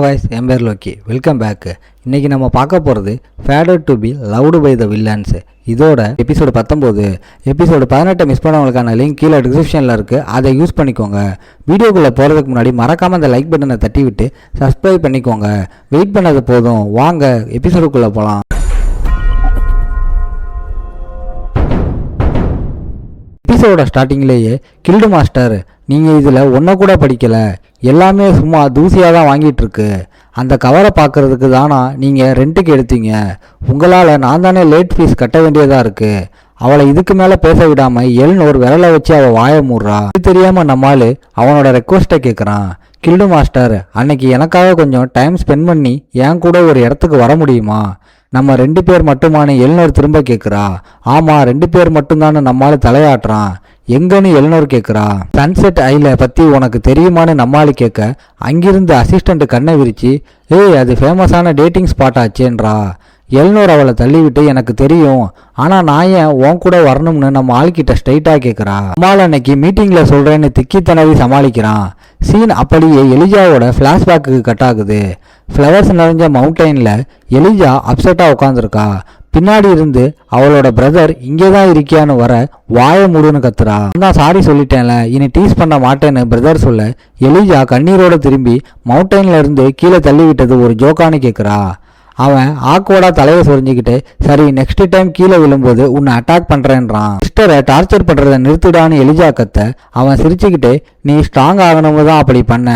guys, என் பேர் Loki. Welcome back. இன்னைக்கு நம்ம பார்க்க போகிறது fated to be loved by the villains. இதோட எபிசோடு 19. எபிசோடு 18 மிஸ் பண்ணவங்களுக்கான லிங்க் கீழே டிஸ்கிரிப்ஷனில் இருக்குது, அதை யூஸ் பண்ணிக்கோங்க. வீடியோக்குள்ளே போகிறதுக்கு முன்னாடி மறக்காமல் அந்த லைக் பட்டனை தட்டி விட்டு சப்ஸ்கிரைப் பண்ணிக்கோங்க. வெயிட் பண்ணது போதும், வாங்க எபிசோடுக்குள்ளே போகலாம். எபிசோட ஸ்டார்டிங்லேயே கில்டு மாஸ்டர், நீங்கள் இதில் ஒன்றை கூட படிக்கலை, எல்லாமே சும்மா தூசியாக தான் வாங்கிட்டு இருக்கு. அந்த கவரை பார்க்கறதுக்கு தானா நீங்கள் ரெண்ட்டுக்கு எடுத்தீங்க. உங்களால் நான் தானே லேட் ஃபீஸ் கட்ட வேண்டியதாக இருக்குது. அவளை இதுக்கு மேலே பேச விடாமல் எல்னோர் விரலை வச்சு அவள் வாய மூடுறா. இது தெரியாமல் நம்மால் அவனோட ரெக்வஸ்ட்டை கேட்குறான். கில்டு மாஸ்டர், அன்னைக்கு எனக்காக கொஞ்சம் டைம் ஸ்பெண்ட் பண்ணி என் கூட ஒரு இடத்துக்கு வர முடியுமா? நம்ம 2 பேர் மட்டுமானு எல்னோர் திரும்ப கேட்குறா. ஆமாம், 2 பேர் மட்டும்தான்னு நம்மால் தலையாட்டுறான். எங்கன்னு எல்னோர் கேட்குறா. சன்செட் ஐல பற்றி உனக்கு தெரியுமான்னு நம்மால் கேட்க, அங்கிருந்து அசிஸ்டண்ட் கண்ணை விரிச்சு, ஏய் அது ஃபேமஸான டேட்டிங் ஸ்பாட் ஆச்சேன்றா. எல்னோர் அவளை தள்ளிவிட்டு, எனக்கு தெரியும், ஆனால் நான் ஏன் உன் கூட வரணும்னு நம்ம ஆள்கிட்ட ஸ்ட்ரைட்டாக கேட்குறா. நம்மால் அன்னைக்கு மீட்டிங்கில் சொல்கிறேன்னு திக்கி தனவி சமாளிக்கிறான். சீன் அப்படியே எலிஜாவோட ஃப்ளாஷ்பேக்கு கட் ஆகுது. ஃப்ளவர்ஸ் நிறைஞ்ச மவுண்டெயினில் எலிஜா அப்செட்டாக உட்காந்துருக்கா. பின்னாடி இருந்து அவளோட பிரதர் இங்கே தான் இருக்கியான்னு வர வாய மூடுன்னு கத்துறா. நான் சாரி சொல்லிட்டேன்ல, இனி டீஸ் பண்ண மாட்டேன்னு பிரதர் சொல்ல, எலிஜா கண்ணீரோட திரும்பி மவுண்டெயின்ல இருந்து கீழே தள்ளி விட்டது ஒரு ஜோக்கான்னு கேட்குறா. அவன் ஆக்வர்டா தலையை சொரிஞ்சுக்கிட்டு, சரி நெக்ஸ்ட் டைம் கீழே விழும்போது உன்னை அட்டாக் பண்றேன்றான். சிஸ்டரை டார்ச்சர் பண்றதை நிறுத்திடான்னு எலிஜா கத்த, அவன் சிரிச்சுக்கிட்டு, நீ ஸ்ட்ராங் ஆகணும்னு தான் அப்படி பண்ண,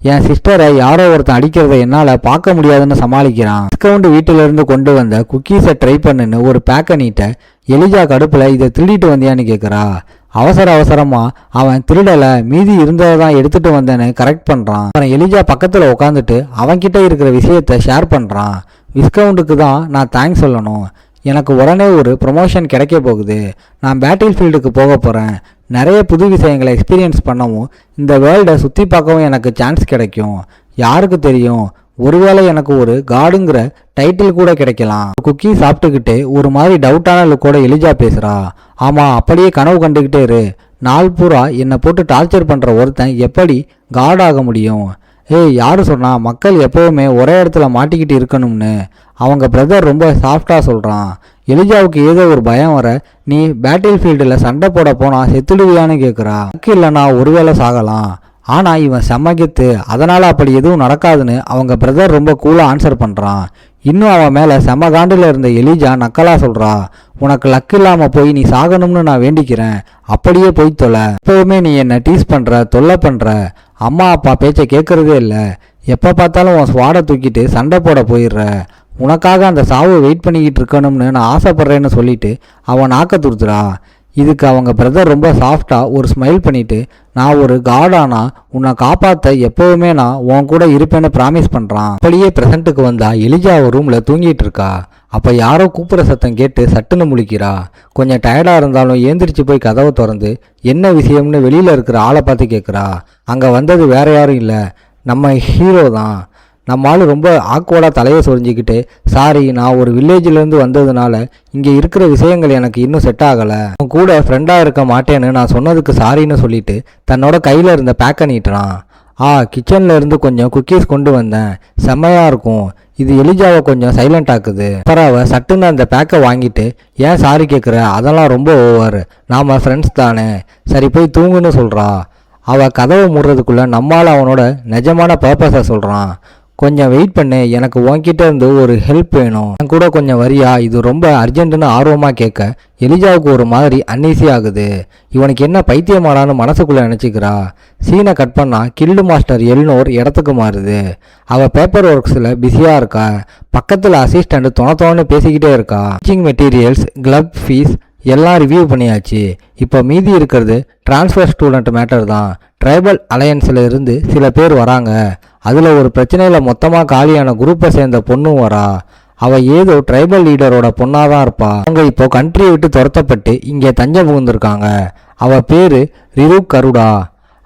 என் சிஸ்டரை யாரோ ஒருத்தன் அடிக்கிறத என்னால் பார்க்க முடியாதுன்னு சமாளிக்கிறான். டிஸ்கவுண்ட் வீட்டிலிருந்து கொண்டு வந்த குக்கீஸை ட்ரை பண்ணுன்னு ஒரு பேக்கை நீட்ட, எலிஜா கடுப்பில் இதை திருடிட்டு வந்தியான்னு கேட்குறா. அவசரமாக அவன் திருடலை, மீதி இருந்ததை தான் எடுத்துகிட்டு வந்தேன்னு கரெக்ட் பண்ணுறான். அவன் எலிஜா பக்கத்தில் உட்காந்துட்டு அவன்கிட்ட இருக்கிற விஷயத்தை ஷேர் பண்ணுறான். டிஸ்கவுண்ட்டுக்கு தான் நான் தேங்க்ஸ் சொல்லணும். எனக்கு உடனே ஒரு ப்ரொமோஷன் கிடைக்க போகுது. நான் பேட்டில் ஃபீல்டுக்கு போக போகிறேன். நிறைய புது விஷயங்களை எக்ஸ்பீரியன்ஸ் பண்ணவும் இந்த வேர்ல்டை சுற்றி பார்க்கவும் எனக்கு சான்ஸ் கிடைக்கும். யாருக்கு தெரியும், ஒருவேளை எனக்கு ஒரு காடுங்கிற டைட்டில் கூட கிடைக்கலாம். குக்கி சாப்பிட்டுக்கிட்டு ஒரு மாதிரி டவுட்டான லுக்கோட எலிஜா பேசுகிறா. ஆமாம், அப்படியே கனவு கண்டுக்கிட்டே இரு. நாள் பூரா என்னை போட்டு டார்ச்சர் பண்ணுற ஒருத்தன் எப்படி காட் ஆக முடியும்? ஏய், யாரு சொன்னா மக்கள் எப்போவுமே ஒரே இடத்துல மாட்டிக்கிட்டு இருக்கணும்னு? அவங்க பிரதர் ரொம்ப சாஃப்டாக சொல்கிறான். எலிஜாவுக்கு ஏதோ ஒரு பயம் வர, நீ பேட்டில் ஃபீல்டில் சண்டை போட போனால் செத்துடுவியான்னு கேட்குறா. எனக்கு இல்லைனா ஒருவேளை சாகலாம், ஆனால் இவன் செம்மகித்து, அதனால் அப்படி எதுவும் நடக்காதுன்னு அவங்க பிரதர் ரொம்ப கூலாக ஆன்சர் பண்ணுறான். இன்னும் அவன் மேலே செம்ம காண்டில் இருந்த எலிஜா நக்கலாக சொல்கிறா. உனக்கு லக் இல்லாமல் போய் நீ சாகணும்னு நான் வேண்டிக்கிறேன், அப்படியே போய் தொலை. எப்போவுமே நீ என்னை டீஸ் பண்ணுற, தொல்லை பண்ணுற, அம்மா அப்பா பேச்சை கேட்குறதே இல்லை, எப்போ பார்த்தாலும் உன் ஸ்வாடை தூக்கிட்டு சண்டை போட போயிடுற, உனக்காக அந்த சாவை வெயிட் பண்ணிக்கிட்டு இருக்கணும்னு நான் ஆசைப்பட்றேன்னு சொல்லிட்டு அவன் நாக்க துருத்துறா. இதுக்கு அவங்க பிரதர் ரொம்ப சாஃப்டாக ஒரு ஸ்மைல் பண்ணிவிட்டு, நான் ஒரு காடானா உன்னை காப்பாற்ற எப்போவுமே நான் உன் கூட இருப்பேன்னு ப்ராமிஸ் பண்ணுறான். அப்படியே ப்ரெசண்ட்டுக்கு வந்தா எலிஜா ஒரு ரூமில் தூங்கிட்டு இருக்கா. அப்போ யாரோ கூப்பிட்ற சத்தம் கேட்டு சட்டுன்னு முழிக்கிறா. கொஞ்சம் டயர்டாக இருந்தாலும் ஏந்திரிச்சு போய் கதவை திறந்து என்ன விஷயம்னு வெளியில் இருக்கிற ஆளை பார்த்து கேட்குறா. அங்கே வந்தது வேற யாரும் இல்லை, நம்ம ஹீரோ தான். நம்ம ஆள் ரொம்ப ஆக்வர்டாக தலையை சொரிஞ்சிக்கிட்டு, சாரி நான் ஒரு வில்லேஜிலேருந்து வந்ததுனால இங்கே இருக்கிற விஷயங்கள் எனக்கு இன்னும் செட் ஆகலை, உன் கூட ஃப்ரெண்டாக இருக்க மாட்டேன்னு நான் சொன்னதுக்கு சாரின்னு சொல்லிட்டு தன்னோட கையில் இருந்த பேக்கை நீட்டுறான். கிச்சனில் இருந்து கொஞ்சம் குக்கீஸ் கொண்டு வந்தேன், செம்மையாக இருக்கும், இது எலிஜாவை கொஞ்சம் சைலண்ட் ஆக்குது. அப்புறம் அவள் சட்டுன்னு அந்த பேக்கை வாங்கிட்டு, ஏன் சாரி கேட்குற, அதெல்லாம் ரொம்ப ஓவர், நாம் ஃப்ரெண்ட்ஸ் தானே, சரி போய் தூங்குன்னு சொல்கிறா. அவள் கதவை மூடுறதுக்குள்ளே நம்மால் அவனோட நிஜமான பர்பஸை சொல்கிறான். கொஞ்சம் வெயிட் பண்ணு, எனக்கு உன்கிட்ட இருந்து ஒரு ஹெல்ப் வேணும், என் கூட கொஞ்சம் வரியா, இது ரொம்ப அர்ஜென்ட்டுன்னு ஆர்வமாக கேட்க எலிஜாவுக்கு ஒரு மாதிரி அன்ஈஸி ஆகுது. இவனுக்கு என்ன பைத்தியமானான்னு மனசுக்குள்ளே நினச்சிக்கிறா. சீனை கட் பண்ணால் கில்டு மாஸ்டர் எல்னோர் இடத்துக்கு மாறுது. அவள் பேப்பர் ஒர்க்ஸில் பிஸியாக இருக்கா. பக்கத்தில் அசிஸ்டண்ட் தோணத்தோன்னு பேசிக்கிட்டே இருக்கா. டீச்சிங் மெட்டீரியல்ஸ், கிளப் ஃபீஸ் எல்லாம் ரிவ்யூ பண்ணியாச்சு. இப்போ மீதி இருக்கிறது டிரான்ஸ்ஃபர் ஸ்டூடெண்ட் மேட்டர் தான். ட்ரைபல் அலையன்ஸில் இருந்து சில பேர் வராங்க. அதில் ஒரு பிரச்சனையில் மொத்தமாக காலியான குரூப்பை சேர்ந்த பொண்ணும் வரா. அவள் ஏதோ ட்ரைபல் லீடரோட பொண்ணாக தான் இருப்பா. அவங்க இப்போ கண்ட்ரியை விட்டு துரத்தப்பட்டு இங்கே தஞ்சம் புகுந்திருக்காங்க. அவள் பேர் ரிரு கருடா.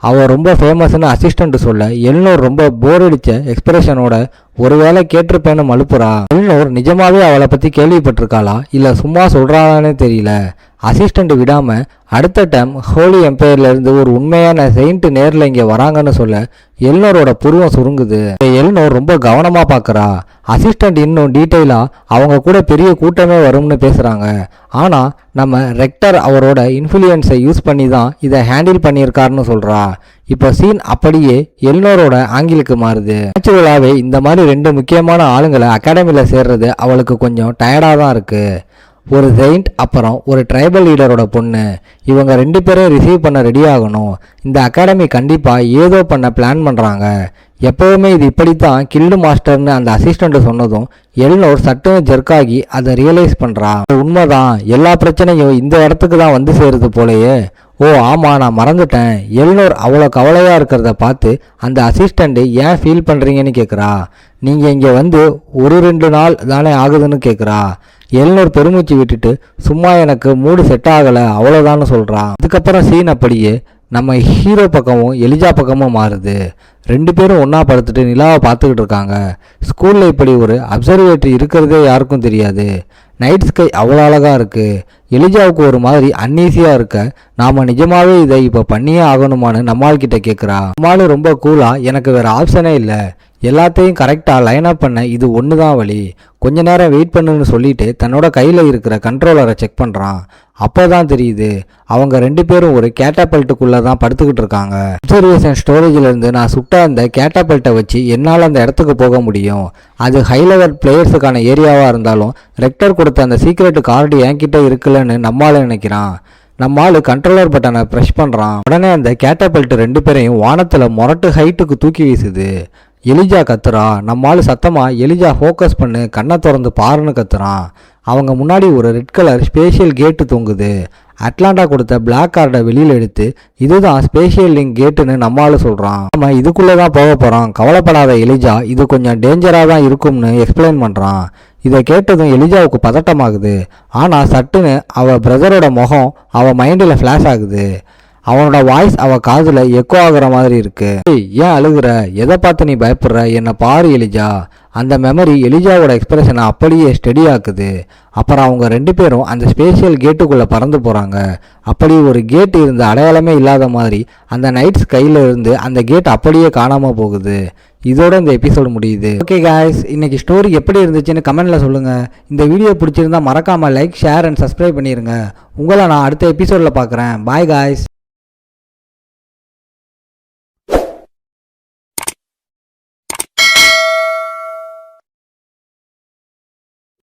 அவள் ரொம்ப ஃபேமஸ்ன்னு அசிஸ்டண்ட் சொல்ல, எல்னோர் ரொம்ப போர் அடித்த எக்ஸ்பிரஷனோட ஒருவேளை கேட்டிருப்பேன்னு மழுப்புறா. எல்னோர் நிஜமாவே அவளை பற்றி கேள்விப்பட்டிருக்காளா இல்லை சும்மா சொல்கிறாளானே தெரியல. அசிஸ்டண்ட் விடாமல் அடுத்த டைம் ஹோலி எம்பையர்லேருந்து ஒரு உண்மையான செயின்ட் நேரில் இங்கே வராங்கன்னு சொல்ல எல்னோரோட புருவம் சுருங்குது. எல்னோர் ரொம்ப கவனமாக பார்க்குறா. அசிஸ்டண்ட் இன்னும் டீட்டெயிலாக அவங்க கூட பெரிய கூட்டமே வரும்னு பேசுகிறாங்க. ஆனால் நம்ம ரெக்டர் அவரோட இன்ஃப்ளூயன்ஸை யூஸ் பண்ணி தான் இதை ஹேண்டில் பண்ணியிருக்காருன்னு சொல்கிறா. இப்போ சீன் அப்படியே எல்னோரோட ஆங்கிலுக்கு மாறுது. நேச்சுரலாகவே இந்த மாதிரி 2 முக்கியமான ஆளுங்களை அகாடமியில் சேர்றது அவளுக்கு கொஞ்சம் டயர்டாக தான் இருக்குது. ஒரு செயின்ட் அப்புறம் ஒரு ட்ரைபல் லீடரோட பொண்ணு, இவங்க 2 பேரையும் ரிசீவ் பண்ண ரெடி ஆகணும். இந்த அகாடமி கண்டிப்பாக ஏதோ பண்ண பிளான் பண்ணுறாங்க. எப்போவுமே இது இப்படித்தான் கில்டு மாஸ்டர்னு அந்த அசிஸ்டண்ட் சொன்னதும் எல்னோர் சட்டுன்னு ஜெர்க்காகி அதை ரியலைஸ் பண்ணுறா. உண்மைதான், எல்லா பிரச்சனையும் இந்த இடத்துக்கு தான் வந்து சேருது போலையே. ஓ ஆமாம், நான் மறந்துட்டேன். எல்னோர் அவ்வளோ கவலையாக இருக்கிறத பார்த்து அந்த அசிஸ்டண்ட்டு ஏன் ஃபீல் பண்ணுறீங்கன்னு கேட்குறா. நீங்கள் இங்கே வந்து 1-2 நாள் தானே ஆகுதுன்னு கேட்குறா. எல்னோர் பெருமூச்சு விட்டுட்டு சும்மா எனக்கு மூடு செட் ஆகலை அவ்வளோதான்னு சொல்கிறான். அதுக்கப்புறம் சீன் அப்படியே நம்ம ஹீரோ பக்கமும் எலிஜா பக்கமும் மாறுது. 2 பேரும் ஒன்றா படுத்துட்டு நிலாவை பார்த்துக்கிட்டு இருக்காங்க. ஸ்கூலில் இப்படி ஒரு அப்சர்வேட்டரி இருக்கிறதே யாருக்கும் தெரியாது. நைட் ஸ்கை அவ்வளோ அழகாக இருக்குது. எலிஜாவுக்கு ஒரு மாதிரி அன்ஈஸியாக இருக்க நாம் நிஜமாகவே இதை இப்போ பண்ணியே ஆகணுமான்னு நம்மாள்கிட்ட கேட்குறா. நம்மளும் ரொம்ப கூலாக எனக்கு வேறு ஆப்ஷனே இல்லை, எல்லாத்தையும் கரெக்டாக லைனப் பண்ண இது ஒன்று தான் வழி, கொஞ்ச நேரம் வெயிட் பண்ணுன்னு சொல்லிட்டு தன்னோட கையில் இருக்கிற கண்ட்ரோலரை செக் பண்ணுறான். அப்போ தான் தெரியுது அவங்க 2 பேரும் ஒரு கேட்டாபல்ட்டுக்குள்ளே தான் படுத்துக்கிட்டு இருக்காங்க. அப்சர்வேஷன் ஸ்டோரேஜிலேருந்து நான் சுட்ட அந்த கேட்டாபல்ட்டை வச்சு என்னால் அந்த இடத்துக்கு போக முடியும். அது ஹை லெவல் பிளேயர்ஸுக்கான ஏரியாவாக இருந்தாலும் ரெக்டர் கொடுத்த அந்த சீக்ரெட் கார்டு என்கிட்ட இருக்குல்லன்னு நம்மளால நினைக்கிறான். நம்ம ஆளு கண்ட்ரோலர் பட்டனை ப்ரெஷ் பண்ணுறான். உடனே அந்த கேட்டாபல்ட் 2 பேரையும் வானத்தில் மொரட்டு ஹைட்டுக்கு தூக்கி வீசுது. எலிஜா கத்துறா. நம்ம ஆளு சத்தமாக எலிஜா ஃபோக்கஸ் பண்ணு, கண்ணை திறந்து பாருன்னு கத்துறான். அவங்க முன்னாடி ஒரு ரெட் கலர் ஸ்பேஷியல் கேட்டு தொங்குது. அட்லாண்டா கொடுத்த பிளாக் கார்டை வெளியில் எடுத்து இதுதான் ஸ்பேஷியல் லிங்க் கேட்டுன்னு நம்மளால சொல்கிறான். நம்ம இதுக்குள்ளே தான் போக போகிறோம், கவலைப்படாத எலிஜா, இது கொஞ்சம் டேஞ்சராக தான் இருக்கும்னு எக்ஸ்பிளைன் பண்ணுறான். இதை கேட்டதும் எலிஜாவுக்கு பதட்டமாகுது. ஆனால் சட்டுன்னு அவள் பிரதரோட முகம் அவள் மைண்டில் ஃப்ளாஷ் ஆகுது. அவனோட வாய்ஸ் அவள் காதில் எக்கோ ஆகுற மாதிரி இருக்கு. ஏன் அழுகுற, எதை பார்த்து நீ பயப்படுற, என்னை பாரு எலிஜா. அந்த மெமரி எலிஜாவோட எக்ஸ்பிரஷனை அப்படியே ஸ்டெடி ஆக்குது. அப்புறம் அவங்க 2 பேரும் அந்த ஸ்பேஷியல் கேட்டுக்குள்ளே பறந்து போகிறாங்க. அப்படி ஒரு கேட் இருந்த அடையாளமே இல்லாத மாதிரி அந்த நைட் ஸ்கைல இருந்து அந்த கேட் அப்படியே காணாமல் போகுது. இதோட இந்த எபிசோடு முடியுது. ஓகே காய்ஸ், இன்னைக்கு ஸ்டோரி எப்படி இருந்துச்சுன்னு கமெண்ட்டில் சொல்லுங்கள். இந்த வீடியோ பிடிச்சிருந்தா மறக்காமல் லைக், ஷேர் அண்ட் சப்ஸ்கிரைப் பண்ணிடுங்க. உங்களை நான் அடுத்த எபிசோடில் பார்க்குறேன். Bye guys.